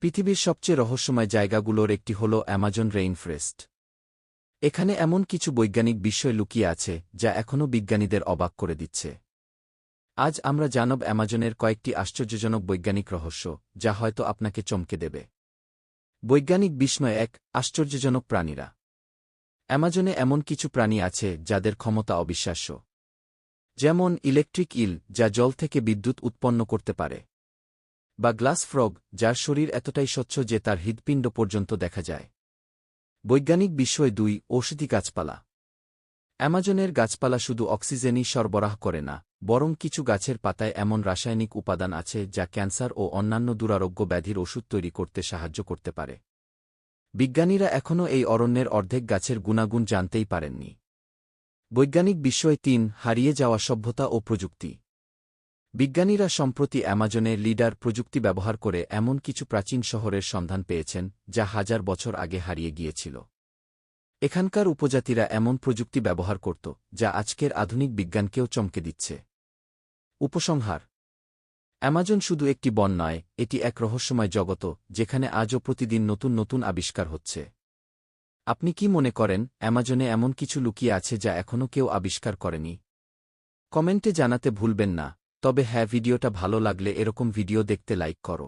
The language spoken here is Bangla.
পৃথিবীর সবচেয়ে রহস্যময় জায়গাগুলোর একটি হল অ্যামাজন রেইনফরেস্ট। এখানে এমন কিছু বৈজ্ঞানিক বিষয় লুকিয়ে আছে যা এখনও বিজ্ঞানীদের অবাক করে দিচ্ছে। আজ আমরা জানব অ্যামাজনের কয়েকটি আশ্চর্যজনক বৈজ্ঞানিক রহস্য, যা হয়তো আপনাকে চমকে দেবে। বৈজ্ঞানিক বিস্ময় ১। আশ্চর্যজনক প্রাণীরা। অ্যামাজনে এমন কিছু প্রাণী আছে যাদের ক্ষমতা অবিশ্বাস্য। যেমন ইলেকট্রিক ইল, যা জল থেকে বিদ্যুৎ উৎপন্ন করতে পারে, বা গ্লাস ফ্রগ, যার শরীর এতটাই স্বচ্ছ যে তার হৃৎপিণ্ড পর্যন্ত দেখা যায়। বৈজ্ঞানিক বিষয় ২। ঔষধি গাছপালা। অ্যামাজনের গাছপালা শুধু অক্সিজেনই সরবরাহ করে না, বরং কিছু গাছের পাতায় এমন রাসায়নিক উপাদান আছে যা ক্যান্সার ও অন্যান্য দুরারোগ্য ব্যাধির ওষুধ তৈরি করতে সাহায্য করতে পারে। বিজ্ঞানীরা এখনও এই অরণ্যের অর্ধেক গাছের গুণাগুণ জানতেই পারেননি। বৈজ্ঞানিক বিষয় ৩। হারিয়ে যাওয়া সভ্যতা ও প্রযুক্তি। বিজ্ঞানীরা সম্প্রতি অ্যামাজনে লিডার প্রযুক্তি ব্যবহার করে এমন কিছু প্রাচীন শহরের সন্ধান পেয়েছেন যা হাজার বছর আগে হারিয়ে গিয়েছিল। এখানকার উপজাতিরা এমন প্রযুক্তি ব্যবহার করত যা আজকের আধুনিক বিজ্ঞানকেও চমকে দিচ্ছে। উপসংহার: অ্যামাজন শুধু একটি বন নয়, এটি এক রহস্যময় জগৎ যেখানে আজও প্রতিদিন নতুন নতুন আবিষ্কার হচ্ছে। আপনি কি মনে করেন অ্যামাজনে এমন কিছু লুকিয়ে আছে যা এখনও কেউ আবিষ্কার করেনি? কমেন্টে জানাতে ভুলবেন না। তবে হ্যাঁ, ভিডিওটা ভালো লাগলে এরকম ভিডিও দেখতে লাইক করো।